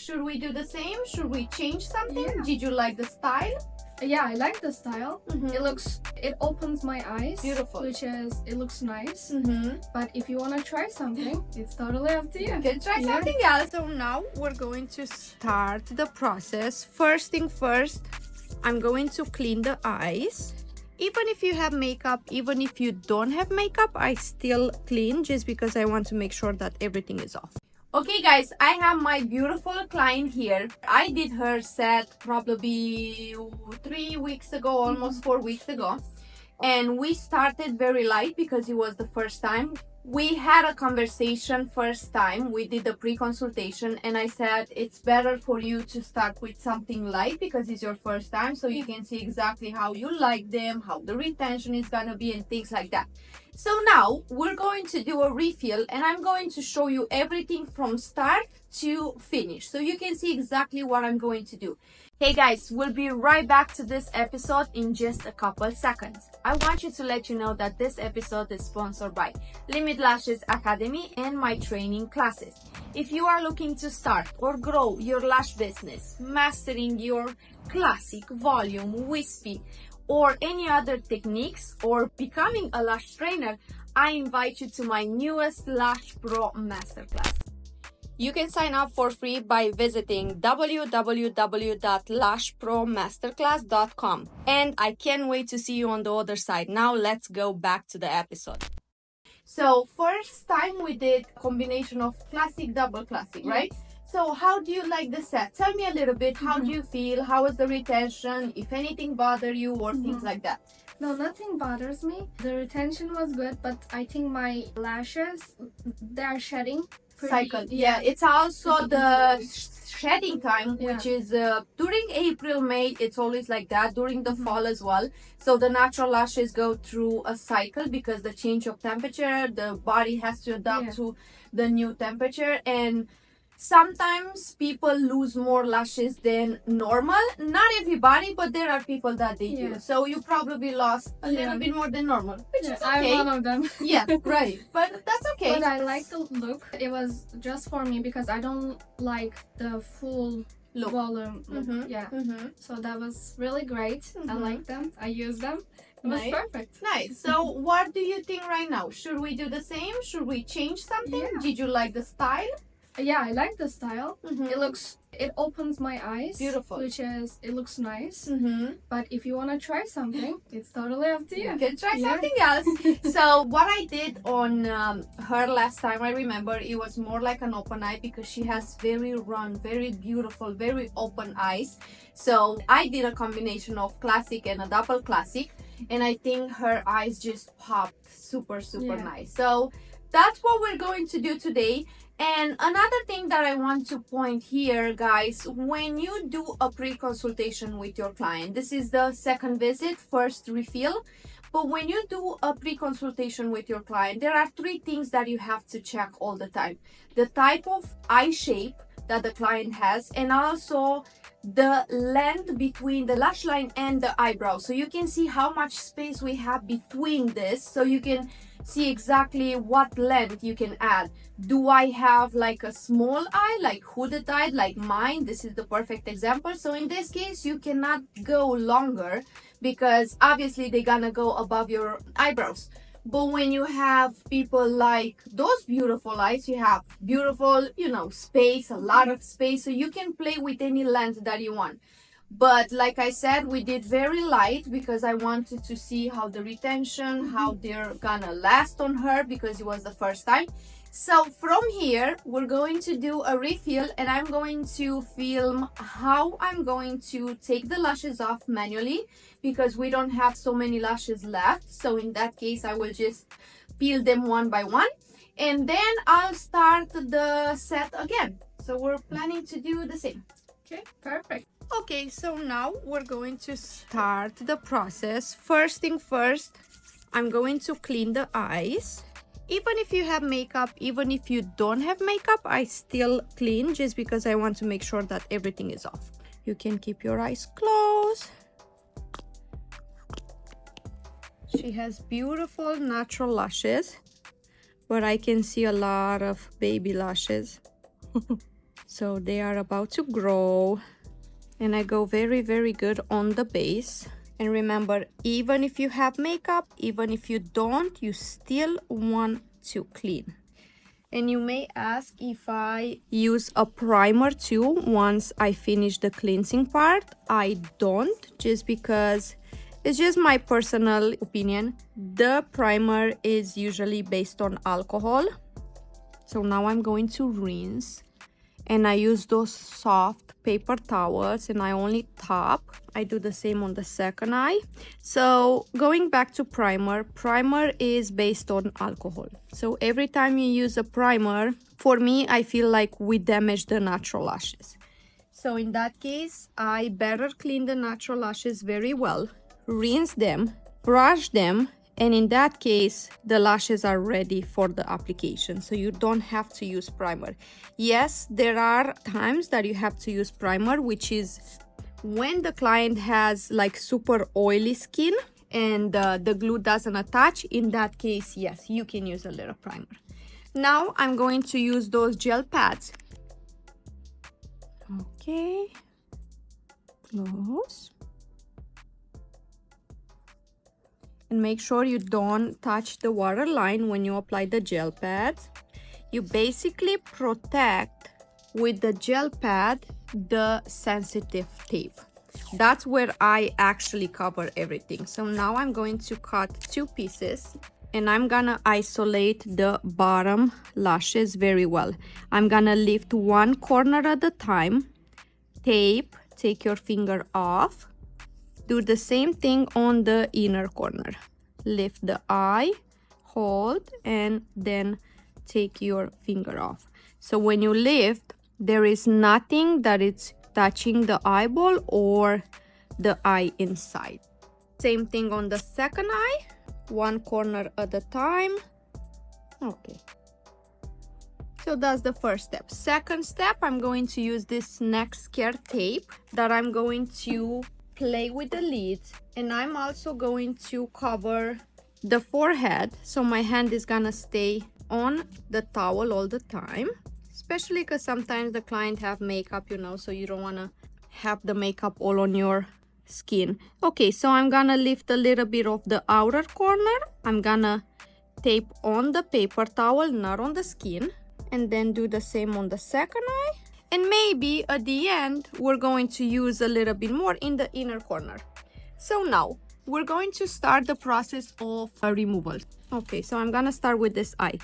Should we do the same? Should we change something? Yeah. Did you like the style? Yeah, I like the style. It opens my eyes. Beautiful. It looks nice. Mm-hmm. But if you want to try something, it's totally up to you. You can try something else. So now we're going to start the process. First thing first, I'm going to clean the eyes. Even if you have makeup, even if you don't have makeup, I still clean just because I want to make sure that everything is off. Okay guys, I have my beautiful client here. I did her set probably 3 weeks ago, almost 4 weeks ago. And we started very light because it was the first time. We had a conversation first time. We did the pre-consultation and I said it's better for you to start with something light because it's your first time, so you can see exactly how you like them, how the retention is gonna be and things like that. So now we're going to do a refill and I'm going to show you everything from start to finish so you can see exactly what I'm going to do. Hey guys, we'll be right back to this episode in just a couple seconds. I want you to let you know that this episode is sponsored by Limit Lashes Academy and my training classes. If you are looking to start or grow your lash business, mastering your classic, volume, wispy, or any other techniques, or becoming a lash trainer, I invite you to my newest Lash Pro Masterclass. You can sign up for free by visiting www.lashpromasterclass.com. And I can't wait to see you on the other side. Now let's go back to the episode. So first time we did combination of classic, double classic, right? So how do you like the set? Tell me a little bit, how do you feel? How was the retention? If anything bothered you or things like that? No, nothing bothers me. The retention was good, but I think my lashes, they're shedding. Cycle. Yeah, it's also the shedding time, which is during April, May. It's always like that, during the fall as well. So the natural lashes go through a cycle because the change of temperature, the body has to adapt to the new temperature, and sometimes people lose more lashes than normal. Not everybody, but there are people that they do. So you probably lost a little bit more than normal, which is okay. I'm one of them. Yeah, right. But that's okay. But I like the look. It was just for me because I don't like the full look. Volume look. So that was really great. I like them. I use them. It was perfect. Nice. So what do you think right now? Should we do the same? Should we change something? Did you like the style? Yeah, I like the style. It opens my eyes. Beautiful. It looks nice. But if you want to try something, it's totally up to you. You can try something else. So what I did on her last time, I remember it was more like an open eye because she has very round, very beautiful, very open eyes. So I did a combination of classic and a double classic, and I think her eyes just popped super nice. So that's what we're going to do today. And another thing that I want to point here, guys, when you do a pre-consultation with your client, this is the second visit, first refill. But when you do a pre-consultation with your client, there are 3 things that you have to check all the time. The type of eye shape that the client has, and also the length between the lash line and the eyebrow. So you can see how much space we have between this, so you can see exactly what length you can add. Do I have like a small eye, like hooded eye, like mine? This is the perfect example. So in this case, you cannot go longer because obviously they're gonna go above your eyebrows. But when you have people like those beautiful eyes, you have beautiful, space, a lot of space, so you can play with any length that you want. But like I said, we did very light because I wanted to see how the retention, how they're gonna last on her because it was the first time. So from here, we're going to do a refill and I'm going to film how I'm going to take the lashes off manually because we don't have so many lashes left. So in that case, I will just peel them one by one and then I'll start the set again. So we're planning to do the same. Okay, perfect. Okay, so now we're going to start the process. First thing first, I'm going to clean the eyes. Even if you have makeup, even if you don't have makeup, I still clean just because I want to make sure that everything is off. You can keep your eyes closed. She has beautiful natural lashes, but I can see a lot of baby lashes. So they are about to grow, and I go very, very good on the base. And remember, even if you have makeup, even if you don't, you still want to clean. And you may ask if I use a primer too once I finish the cleansing part. I don't, just because it's just my personal opinion. The primer is usually based on alcohol. So now I'm going to rinse, and I use those soft paper towels, and I only top. I do the same on the second eye. So going back to primer, primer is based on alcohol. So every time you use a primer, for me, I feel like we damage the natural lashes. So in that case, I better clean the natural lashes very well, rinse them, brush them, and in that case, the lashes are ready for the application. So you don't have to use primer. Yes, there are times that you have to use primer, which is when the client has like super oily skin and the glue doesn't attach. In that case, yes, you can use a little primer. Now I'm going to use those gel pads. Okay, close. And make sure you don't touch the water line when you apply the gel pads. You basically protect with the gel pad the sensitive tape. That's where I actually cover everything. So now I'm going to cut 2 pieces, and I'm gonna isolate the bottom lashes very well. I'm gonna lift one corner at a time, tape, take your finger off. Do the same thing on the inner corner. Lift the eye, hold, and then take your finger off. So when you lift, there is nothing that is touching the eyeball or the eye inside. Same thing on the second eye, one corner at a time. Okay. So that's the first step. Second step, I'm going to use this neck scare tape that I'm going to play with the lids, and I'm also going to cover the forehead, so my hand is gonna stay on the towel all the time, especially because sometimes the client have makeup, you know, so you don't want to have the makeup all on your skin. Okay, so I'm gonna lift a little bit of the outer corner. I'm gonna tape on the paper towel, not on the skin, and then do the same on the second eye. And maybe at the end, we're going to use a little bit more in the inner corner. So now, we're going to start the process of removal. Okay, so I'm gonna start with this eye.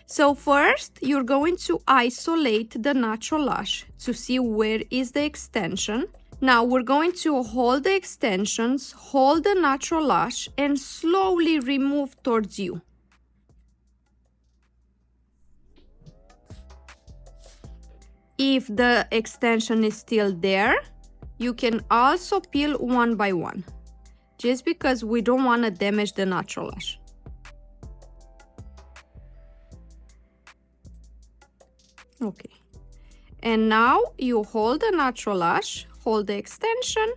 So first, you're going to isolate the natural lash to see where is the extension. Now, we're going to hold the extensions, hold the natural lash, and slowly remove towards you. If the extension is still there, you can also peel one by one, just because we don't want to damage the natural lash. Okay, and now you hold the natural lash, hold the extension,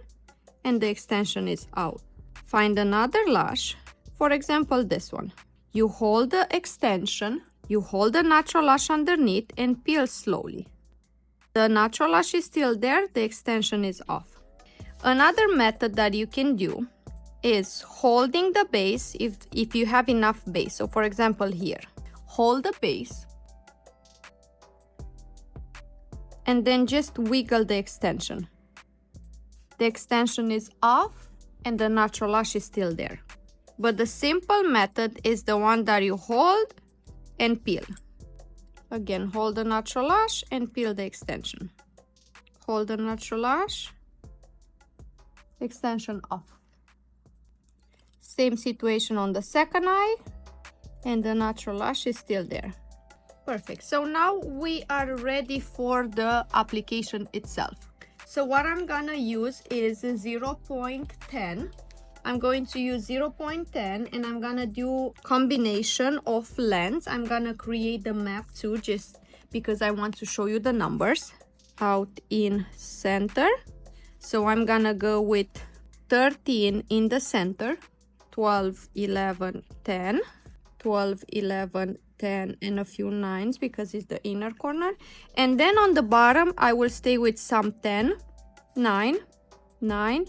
and the extension is out. Find another lash, for example this one. You hold the extension, you hold the natural lash underneath, and peel slowly. The natural lash is still there, the extension is off. Another method that you can do is holding the base if you have enough base. So for example here, hold the base and then just wiggle the extension. The extension is off and the natural lash is still there. But the simple method is the one that you hold and peel. Again, hold the natural lash and peel the extension. Hold the natural lash, extension off. Same situation on the second eye, and the natural lash is still there. Perfect. So now we are ready for the application itself. So what I'm gonna use is 0.10. I'm going to use 0.10 and I'm gonna do combination of lengths. I'm gonna create the map too, just because I want to show you the numbers. Out in center. So I'm gonna go with 13 in the center, 12, 11, 10, 12, 11, 10 and a few 9s because it's the inner corner. And then on the bottom, I will stay with some 10, 9, 9,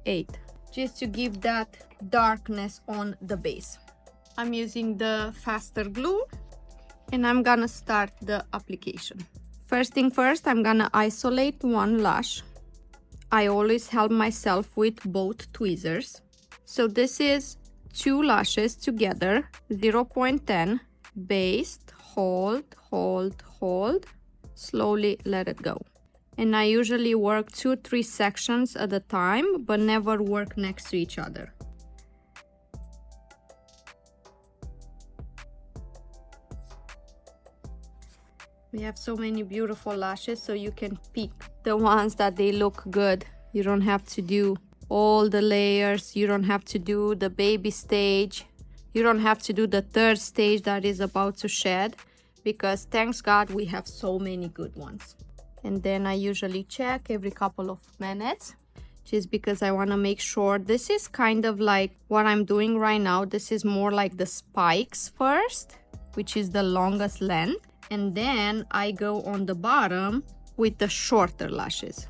8, just to give that darkness on the base. I'm using the faster glue and I'm gonna start the application. First thing first, I'm gonna isolate one lash. I always help myself with both tweezers. So this is 2 lashes together, 0.10, based, hold, hold, hold, slowly let it go. And I usually work 2-3 sections at a time, but never work next to each other. We have so many beautiful lashes, so you can pick the ones that they look good. You don't have to do all the layers. You don't have to do the baby stage. You don't have to do the 3rd stage that is about to shed, because thanks God we have so many good ones. And then I usually check every couple of minutes, just because I want to make sure. This is kind of like what I'm doing right now. This is more like the spikes first, which is the longest length. And then I go on the bottom with the shorter lashes.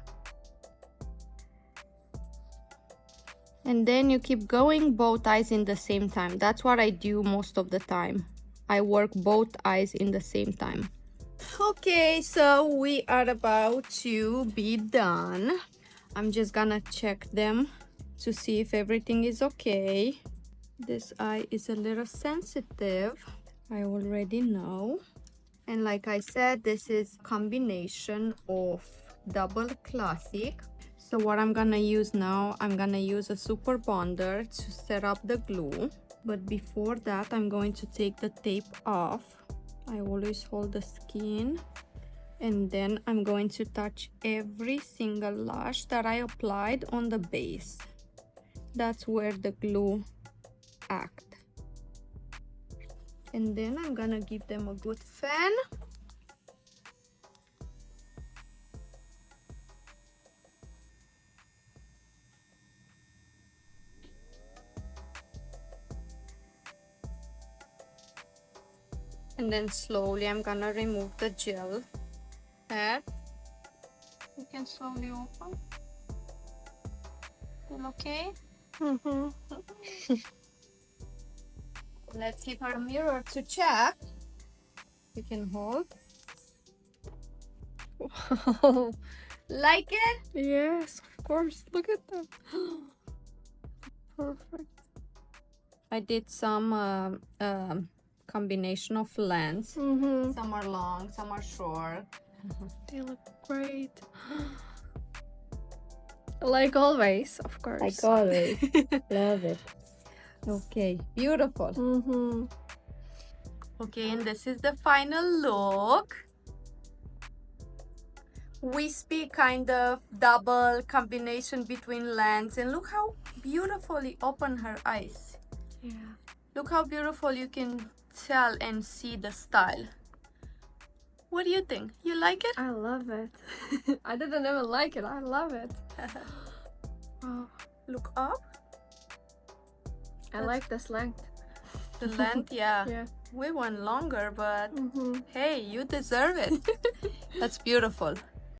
And then you keep going both eyes in the same time. That's what I do most of the time. I work both eyes in the same time. Okay, so we are about to be done. I'm just gonna check them to see if everything is okay. This eye is a little sensitive, I already know. And like I said, this is combination of double classic. So what I'm gonna use now, I'm gonna use a super bonder to set up the glue. But before that, I'm going to take the tape off. I always hold the skin. And then I'm going to touch every single lash that I applied on the base. That's where the glue acts. And then I'm gonna give them a good fan. And then slowly I'm gonna remove the gel pad. You can slowly open. Feel okay? Let's give her a mirror to check. You can hold. Wow. Like it? Yes, of course. Look at them. Perfect. I did some combination of lengths. Some are long, some are short. They look great. Like always, of course. Like always. Love it. Okay, beautiful. Okay, and this is the final look. Wispy kind of double combination between lengths, and look how beautifully open her eyes. Yeah. Look how beautiful you can tell and see the style. What do you think? You like it? I love it. I didn't even like it. I love it. Wow. Look up. I like this length. The length, yeah. Yeah. We want longer, but hey, you deserve it. That's beautiful.